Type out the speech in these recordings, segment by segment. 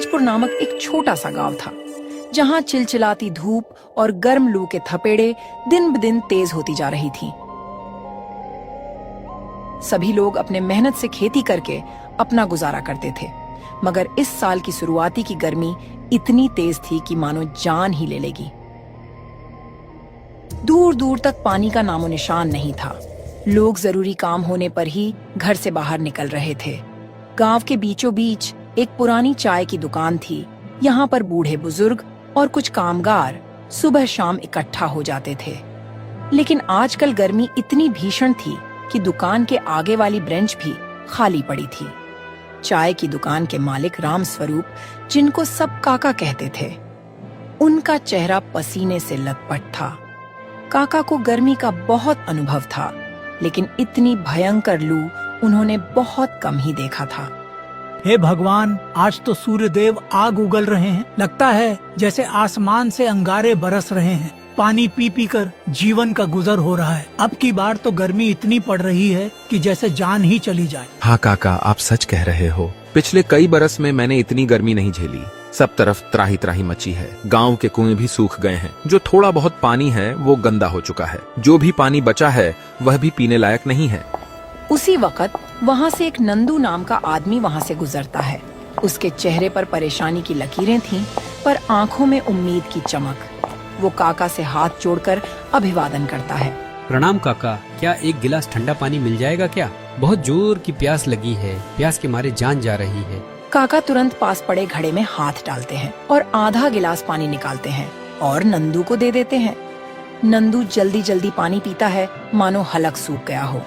राजपुर नामक एक छोटा सा गांव था, जहां चिलचिलाती धूप और गर्म लू के थपेड़े दिन ब दिन तेज होती जा रही थी। सभी लोग अपने मेहनत से खेती करके अपना गुजारा करते थे, मगर इस साल की शुरुआती की गर्मी इतनी तेज थी कि मानो जान ही ले लेगी। दूर दूर तक पानी का नामो निशान नहीं था। लोग जरूरी काम होने पर ही घर से बाहर निकल रहे थे। गांव के बीचों बीच एक पुरानी चाय की दुकान थी। यहाँ पर बूढ़े बुजुर्ग और कुछ कामगार सुबह शाम इकट्ठा हो जाते थे। लेकिन आजकल गर्मी इतनी भीषण थी कि दुकान के आगे वाली बेंच भी खाली पड़ी थी। चाय की दुकान के मालिक राम स्वरूप, जिनको सब काका कहते थे, उनका चेहरा पसीने से लथपथ था। काका को गर्मी का बहुत अनुभव था, लेकिन इतनी भयंकर लू उन्होंने बहुत कम ही देखा था। हे भगवान, आज तो सूर्य देव आग उगल रहे हैं। लगता है जैसे आसमान से अंगारे बरस रहे हैं। पानी पी पी कर जीवन का गुजर हो रहा है। अब की बार तो गर्मी इतनी पड़ रही है कि जैसे जान ही चली जाए। हाँ काका, आप सच कह रहे हो। पिछले कई बरस में मैंने इतनी गर्मी नहीं झेली। सब तरफ त्राही त्राही मची है। गांव के कुएं भी सूख गए हैं। जो थोड़ा बहुत पानी है वो गंदा हो चुका है। जो भी पानी बचा है वह भी पीने लायक नहीं है। उसी वक्त वहाँ से एक नंदू नाम का आदमी वहाँ से गुजरता है। उसके चेहरे पर परेशानी की लकीरें थीं, पर आंखों में उम्मीद की चमक। वो काका से हाथ जोड़कर अभिवादन करता है। प्रणाम काका, क्या एक गिलास ठंडा पानी मिल जाएगा क्या? बहुत जोर की प्यास लगी है। प्यास के मारे जान जा रही है। काका तुरंत पास पड़े घड़े में हाथ डालते हैं और आधा गिलास पानी निकालते हैं और नंदू को दे देते हैं। नंदू जल्दी जल्दी पानी पीता है, मानो हलक सूख गया हो।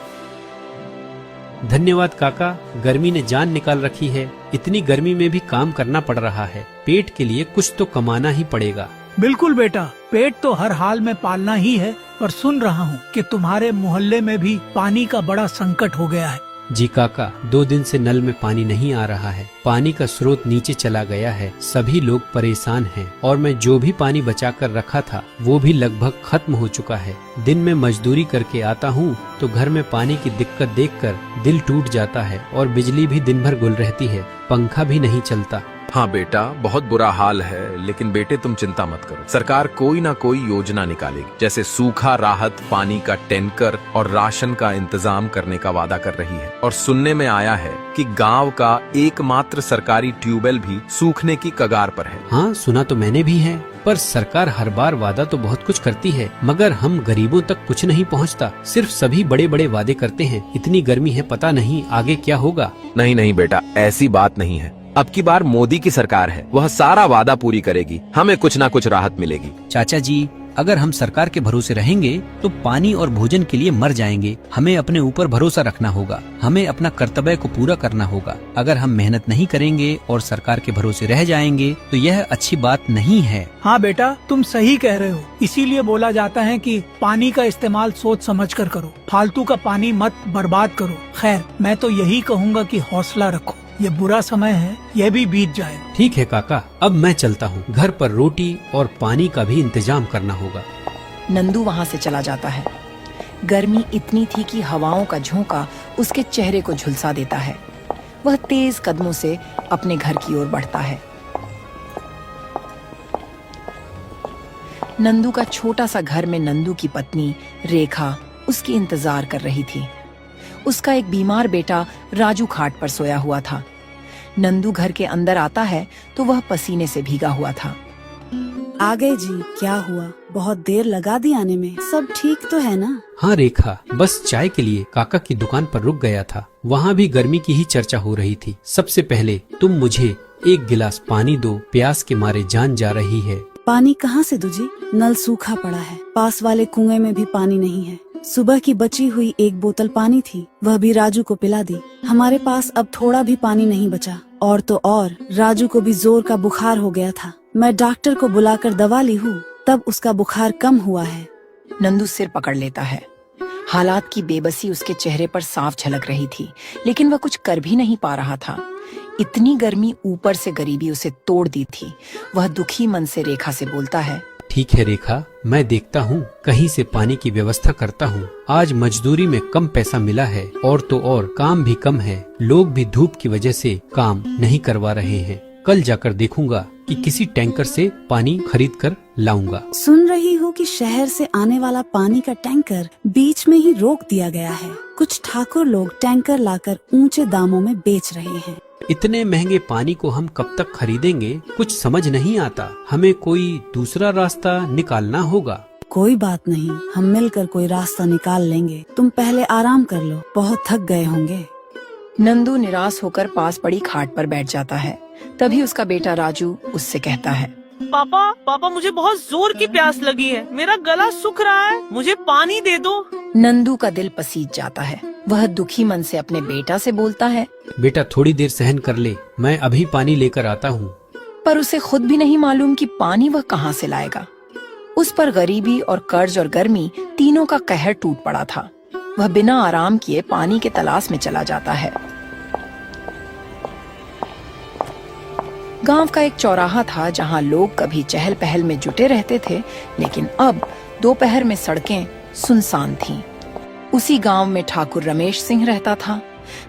धन्यवाद काका, गर्मी ने जान निकाल रखी है। इतनी गर्मी में भी काम करना पड़ रहा है। पेट के लिए कुछ तो कमाना ही पड़ेगा। बिल्कुल बेटा, पेट तो हर हाल में पालना ही है। पर सुन रहा हूँ कि तुम्हारे मोहल्ले में भी पानी का बड़ा संकट हो गया है। जी काका, 2 दिन से नल में पानी नहीं आ रहा है। पानी का स्रोत नीचे चला गया है। सभी लोग परेशान हैं और मैं जो भी पानी बचा कर रखा था वो भी लगभग खत्म हो चुका है। दिन में मजदूरी करके आता हूँ तो घर में पानी की दिक्कत देखकर दिल टूट जाता है और बिजली भी दिन भर गुल रहती है। पंखा भी नहीं चलता। हाँ बेटा, बहुत बुरा हाल है, लेकिन बेटे तुम चिंता मत करो। सरकार कोई ना कोई योजना निकालेगी, जैसे सूखा राहत, पानी का टैंकर और राशन का इंतजाम करने का वादा कर रही है। और सुनने में आया है कि गांव का एकमात्र सरकारी ट्यूबवेल भी सूखने की कगार पर है। हाँ, सुना तो मैंने भी है, पर सरकार हर बार वादा तो बहुत कुछ करती है, मगर हम गरीबों तक कुछ नहीं पहुँचता। सिर्फ सभी बड़े बड़े वादे करते हैं। इतनी गर्मी है, पता नहीं आगे क्या होगा। नहीं नहीं बेटा, ऐसी बात नहीं है। अब की बार मोदी की सरकार है, वह सारा वादा पूरी करेगी। हमें कुछ ना कुछ राहत मिलेगी। चाचा जी, अगर हम सरकार के भरोसे रहेंगे तो पानी और भोजन के लिए मर जाएंगे। हमें अपने ऊपर भरोसा रखना होगा। हमें अपना कर्तव्य को पूरा करना होगा। अगर हम मेहनत नहीं करेंगे और सरकार के भरोसे रह जाएंगे तो यह अच्छी बात नहीं है। हाँ बेटा, तुम सही कह रहे हो। इसीलिए बोला जाता है कि पानी का इस्तेमाल सोच समझ कर करो। फालतू का पानी मत बर्बाद करो। खैर, मैं तो यही कहूँगा कि हौसला रखो। ये बुरा समय है, यह भी बीत जाएगा। ठीक है काका, अब मैं चलता हूँ। घर पर रोटी और पानी का भी इंतजाम करना होगा। नंदू वहाँ से चला जाता है। गर्मी इतनी थी कि हवाओं का झोंका उसके चेहरे को झुलसा देता है। वह तेज कदमों से अपने घर की ओर बढ़ता है। नंदू का छोटा सा घर में नंदू की पत्नी रेखा उसकी इंतजार कर रही थी। उसका एक बीमार बेटा राजू खाट पर सोया हुआ था। नंदू घर के अंदर आता है तो वह पसीने से भीगा हुआ था। आ गए जी, क्या हुआ? बहुत देर लगा दी आने में। सब ठीक तो है ना? हाँ रेखा, बस चाय के लिए काका की दुकान पर रुक गया था। वहाँ भी गर्मी की ही चर्चा हो रही थी। सबसे पहले तुम मुझे एक गिलास पानी दो, प्यास के मारे जान जा रही है। पानी कहाँ से दूं जी? नल सूखा पड़ा है। पास वाले कुएं में भी पानी नहीं है। सुबह की बची हुई एक बोतल पानी थी, वह भी राजू को पिला दी। हमारे पास अब थोड़ा भी पानी नहीं बचा। और तो और राजू को भी जोर का बुखार हो गया था। मैं डॉक्टर को बुलाकर दवा ली हूँ, तब उसका बुखार कम हुआ है। नंदू सिर पकड़ लेता है। हालात की बेबसी उसके चेहरे पर साफ झलक रही थी, लेकिन वह कुछ कर भी नहीं पा रहा था। इतनी गर्मी, ऊपर से गरीबी उसे तोड़ दी थी। वह दुखी मन से रेखा से बोलता है, ठीक है रेखा, मैं देखता हूँ, कहीं से पानी की व्यवस्था करता हूँ। आज मजदूरी में कम पैसा मिला है और तो और काम भी कम है। लोग भी धूप की वजह से काम नहीं करवा रहे हैं। कल जाकर देखूंगा कि किसी टैंकर से पानी खरीद कर लाऊंगा। सुन रही हूँ कि शहर से आने वाला पानी का टैंकर बीच में ही रोक दिया गया है। कुछ ठाकुर लोग टैंकर लाकर ऊंचे दामों में बेच रहे हैं। इतने महंगे पानी को हम कब तक खरीदेंगे, कुछ समझ नहीं आता। हमें कोई दूसरा रास्ता निकालना होगा। कोई बात नहीं, हम मिलकर कोई रास्ता निकाल लेंगे। तुम पहले आराम कर लो, बहुत थक गए होंगे। नंदू निराश होकर पास पड़ी खाट पर बैठ जाता है। तभी उसका बेटा राजू उससे कहता है, पापा पापा मुझे बहुत जोर की प्यास लगी है, मेरा गला सूख रहा है, मुझे पानी दे दो। नंदू का दिल पसीज जाता है। वह दुखी मन से अपने बेटा से बोलता है, बेटा थोड़ी देर सहन कर ले, मैं अभी पानी लेकर आता हूँ। पर उसे खुद भी नहीं मालूम कि पानी वह कहाँ से लाएगा। उस पर गरीबी और कर्ज और गर्मी तीनों का कहर टूट पड़ा था। वह बिना आराम किए पानी के तलाश में चला जाता है। गांव का एक चौराहा था जहां लोग कभी चहल पहल में जुटे रहते थे, लेकिन अब दोपहर में सड़कें सुनसान थीं। उसी गांव में ठाकुर रमेश सिंह रहता था।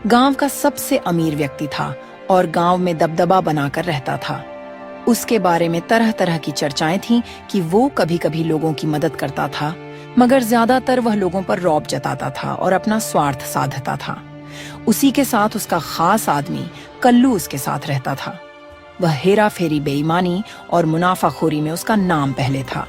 गांव का सबसे अमीर व्यक्ति था और गांव में दबदबा बनाकर रहता था। उसके बारे में तरह तरह की चर्चाएं थीं कि वो कभी कभी लोगों की मदद करता था, मगर ज्यादातर वह लोगों पर रौब जताता था और अपना स्वार्थ साधता था। उसी के साथ उसका खास आदमी कल्लू उसके साथ रहता था। वह हेरा फेरी, बेईमानी और मुनाफाखोरी में उसका नाम पहले था।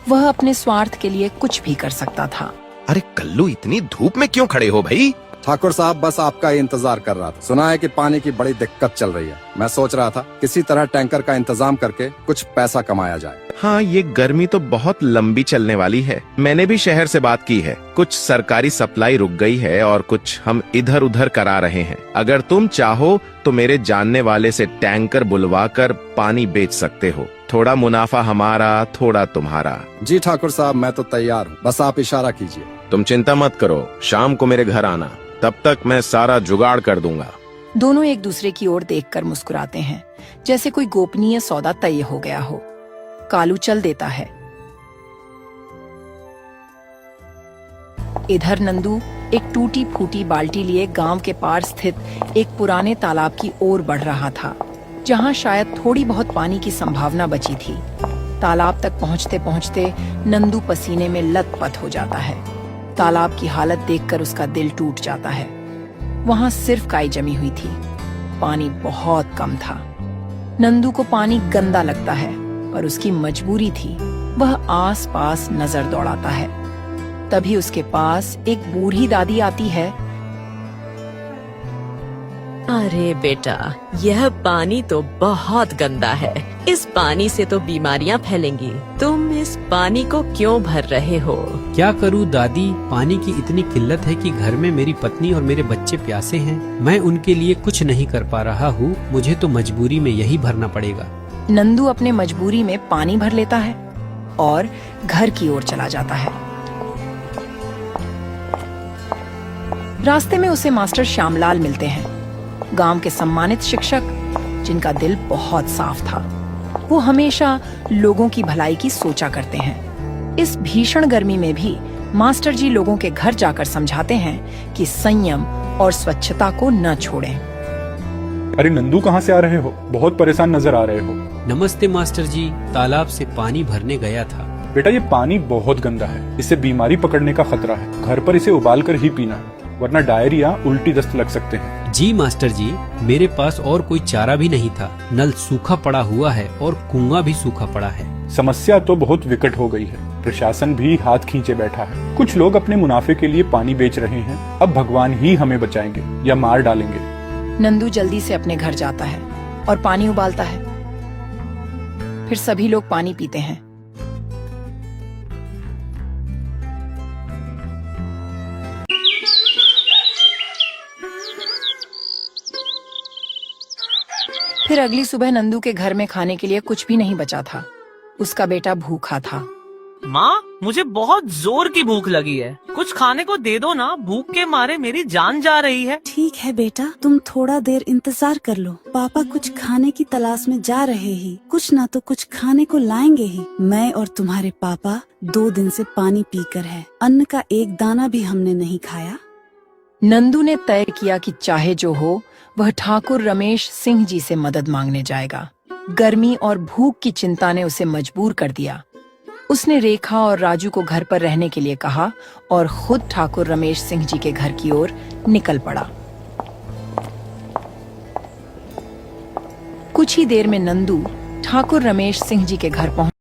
वह अपने स्वार्थ के लिए कुछ भी कर सकता था। अरे कल्लू, इतनी धूप में क्यों खड़े हो भाई? ठाकुर साहब बस आपका ही इंतजार कर रहा था। सुना है कि पानी की बड़ी दिक्कत चल रही है। मैं सोच रहा था किसी तरह टैंकर का इंतजाम करके कुछ पैसा कमाया जाए। हाँ, ये गर्मी तो बहुत लंबी चलने वाली है। मैंने भी शहर से बात की है। कुछ सरकारी सप्लाई रुक गई है और कुछ हम इधर उधर करा रहे हैं। अगर तुम चाहो तो मेरे जानने वाले से टैंकर बुलवा कर पानी बेच सकते हो। थोड़ा मुनाफा हमारा, थोड़ा तुम्हारा। जी ठाकुर साहब, मैं तो तैयार हूँ, बस आप इशारा कीजिए। तुम चिंता मत करो, शाम को मेरे घर आना, तब तक मैं सारा जुगाड़ कर दूंगा। दोनों एक दूसरे की ओर देखकर मुस्कुराते हैं, जैसे कोई गोपनीय सौदा तय हो गया हो। कालू चल देता है। इधर नंदू एक टूटी फूटी बाल्टी लिए गांव के पार स्थित एक पुराने तालाब की ओर बढ़ रहा था, जहां शायद थोड़ी बहुत पानी की संभावना बची थी। तालाब तक पहुंचते पहुंचते नंदू पसीने में लथपथ हो जाता है। तालाब की हालत देखकर उसका दिल टूट जाता है। वहां सिर्फ काई जमी हुई थी, पानी बहुत कम था। नंदू को पानी गंदा लगता है, पर उसकी मजबूरी थी। वह आस पास नजर दौड़ाता है। तभी उसके पास एक बूढ़ी दादी आती है। अरे बेटा, यह पानी तो बहुत गंदा है। इस पानी से तो बीमारियां फैलेंगी। तुम इस पानी को क्यों भर रहे हो? क्या करूं दादी, पानी की इतनी किल्लत है कि घर में मेरी पत्नी और मेरे बच्चे प्यासे हैं। मैं उनके लिए कुछ नहीं कर पा रहा हूँ। मुझे तो मजबूरी में यही भरना पड़ेगा। नंदू अपने मजबूरी में पानी भर लेता है और घर की ओर चला जाता है। रास्ते में उसे मास्टर श्यामलाल मिलते हैं, गांव के सम्मानित शिक्षक, जिनका दिल बहुत साफ था। वो हमेशा लोगों की भलाई की सोचा करते हैं। इस भीषण गर्मी में भी मास्टर जी लोगों के घर जाकर समझाते हैं कि संयम और स्वच्छता को न छोड़ें। अरे नंदू, कहाँ से आ रहे हो? बहुत परेशान नजर आ रहे हो। नमस्ते मास्टर जी, तालाब से पानी भरने गया था। बेटा, ये पानी बहुत गंदा है, इससे बीमारी पकड़ने का खतरा है। घर पर इसे उबाल कर ही पीना, वरना डायरिया, उल्टी दस्त लग सकते हैं। जी मास्टर जी, मेरे पास और कोई चारा भी नहीं था। नल सूखा पड़ा हुआ है और कुआं भी सूखा पड़ा है। समस्या तो बहुत विकट हो गई है। प्रशासन भी हाथ खींचे बैठा है। कुछ लोग अपने मुनाफे के लिए पानी बेच रहे हैं। अब भगवान ही हमें बचाएंगे या मार डालेंगे। नंदू जल्दी से अपने घर जाता है और पानी उबालता है। फिर सभी लोग पानी पीते हैं। फिर अगली सुबह नंदू के घर में खाने के लिए कुछ भी नहीं बचा था। उसका बेटा भूखा था। माँ, मुझे बहुत जोर की भूख लगी है, कुछ खाने को दे दो ना। भूख के मारे मेरी जान जा रही है। ठीक है बेटा, तुम थोड़ा देर इंतजार कर लो। पापा कुछ खाने की तलाश में जा रहे ही, कुछ ना तो कुछ खाने को लाएंगे ही। मैं और तुम्हारे पापा 2 दिन से पानी पीकर है। अन्न का एक दाना भी हमने नहीं खाया। नंदू ने तय किया कि चाहे जो हो वह ठाकुर रमेश सिंह जी से मदद मांगने जाएगा। गर्मी और भूख की चिंता ने उसे मजबूर कर दिया। उसने रेखा और राजू को घर पर रहने के लिए कहा और खुद ठाकुर रमेश सिंह जी के घर की ओर निकल पड़ा। कुछ ही देर में नंदू ठाकुर रमेश सिंह जी के घर पहुंच